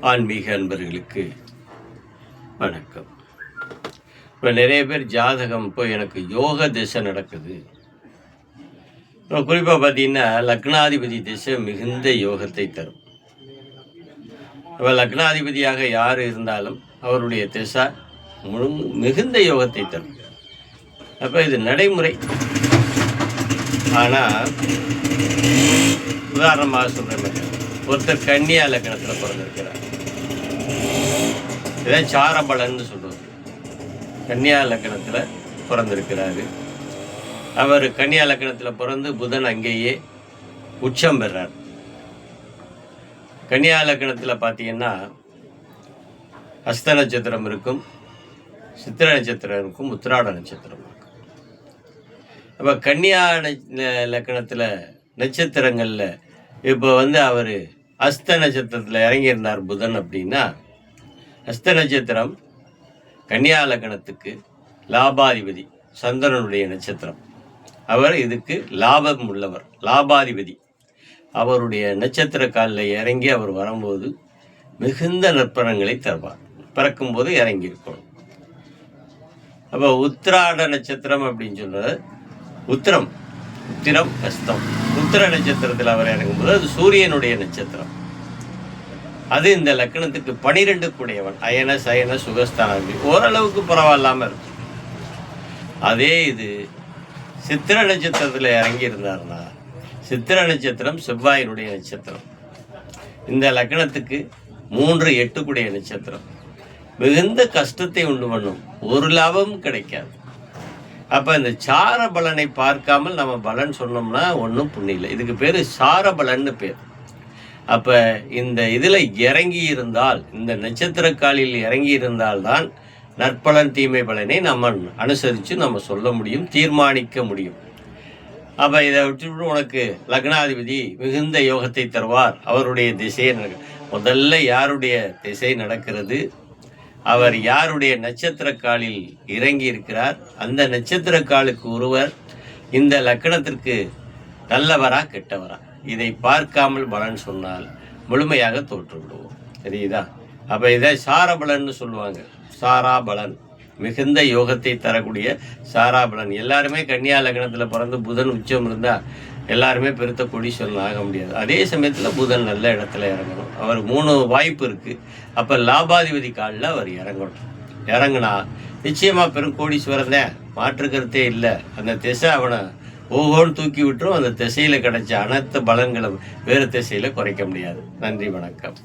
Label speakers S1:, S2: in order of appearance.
S1: ஆன்மீக அன்பர்களுக்கு வணக்கம். இப்போ நிறைய பேர் ஜாதகம் இப்போ எனக்கு யோக திசை நடக்குது. இப்போ குறிப்பாக பார்த்தீங்கன்னா லக்னாதிபதி திசை மிகுந்த யோகத்தை தரும். இப்போ லக்னாதிபதியாக யார் இருந்தாலும் அவருடைய திசை மிகுந்த யோகத்தை தரும். அப்போ இது நடைமுறை. ஆனால் உதாரணமாக சொல்கிற மாதிரி ஒருத்தர் கன்னியா லக்னத்தில் பிறந்திருக்கிறார். இதான் சாரபலன்னு சொல்லுவார். கன்னியா லக்னத்தில் பிறந்திருக்கிறாரு. அவர் கன்னியா லக்னத்தில் பிறந்து புதன் அங்கேயே உச்சம் பெறார். கன்னியா லக்னத்தில் பார்த்தீங்கன்னா ஹஸ்த நட்சத்திரம் இருக்கும், சித்திர நட்சத்திரம் இருக்கும், உத்திராட நட்சத்திரம் இருக்கும். அப்போ கன்னியா லக்னத்தில் நட்சத்திரங்களில் இப்போ அவர் ஹஸ்த நட்சத்திரத்தில் இறங்கியிருந்தார் புதன் அப்படின்னா, ஹஸ்த நட்சத்திரம் கன்னியா லக்னத்துக்கு லாபாதிபதி சந்திரனுடைய நட்சத்திரம். அவர் இதுக்கு லாபம் உள்ளவர், லாபாதிபதி. அவருடைய நட்சத்திர காலில் இறங்கி அவர் வரும்போது மிகுந்த நற்பலன்களை தருவார். பிறக்கும்போது இறங்கி இருக்கணும். அப்போ உத்திராட நட்சத்திரம் அப்படின்னு சொல்றது உத்திரம் ஹஸ்தம். உத்திர நட்சத்திரத்தில் அவர் இறங்கும்போது அது சூரியனுடைய நட்சத்திரம். அது இந்த லக்னத்துக்கு 12 கூடையவன். அயன சயன சுகஸ்தானம் ஓரளவுக்கு பரவாயில்லாமல் இருக்கும். அதே இது சித்திர நட்சத்திரத்தில் இறங்கி இருந்தார்னா, சித்திர நட்சத்திரம் செவ்வாயினுடைய நட்சத்திரம். இந்த லக்னத்துக்கு 3 8 கூடிய நட்சத்திரம். மிகுந்த கஷ்டத்தை உண்டு பண்ணும், ஒரு லாபமும் கிடைக்காது. அப்போ இந்த சார பலனை பார்க்காமல் நம்ம பலன் சொன்னோம்னா ஒன்றும் புண்ணியம். இதுக்கு பேர் சார பலன்னு பேர். அப்போ இந்த இதில் இறங்கி இருந்தால், இந்த நட்சத்திர காலில் இறங்கி இருந்தால்தான் நற்பலன் தீமை பலனை நம்ம அனுசரித்து நம்ம சொல்ல முடியும், தீர்மானிக்க முடியும். அப்போ இதை விட்டு உனக்கு லக்னாதிபதி மிகுந்த யோகத்தை தருவார், அவருடைய திசையை முதல்ல யாருடைய திசை நடக்கிறது, அவர் யாருடைய நட்சத்திர காலில் இறங்கி இருக்கிறார், அந்த நட்சத்திர காலுக்கு ஒருவர் இந்த லக்னத்திற்கு நல்லவரா கெட்டவரா, இதை பார்க்காமல் பலன் சொன்னால் முழுமையாக தோற்று விடுவோம். தெரியுதா? அப்போ இதை சாரபலன்னு சொல்லுவாங்க. சாராபலன், மிகுந்த யோகத்தை தரக்கூடிய சாராபலன். எல்லாருமே கன்னியா லக்னத்தில் பிறந்து புதன் உச்சம் இருந்தால் எல்லாருமே பெருத்த கோடீஸ்வரன் ஆக முடியாது. அதே சமயத்தில் புதன் நல்ல இடத்துல இறங்கணும். அவர் 3 வாய்ப்பு இருக்குது. அப்போ லாபாதிபதி காலில் அவர் இறங்கினா நிச்சயமாக பெரும் கோடீஸ்வரன் தான், மாற்று கருத்தே இல்லை. அந்த திசை அவனை ஓஹோன்னு தூக்கி விட்டுரும். அந்த திசையில் கிடைச்ச அனைத்து பலன்களும் வேறு திசையில் குறைக்க முடியாது. நன்றி, வணக்கம்.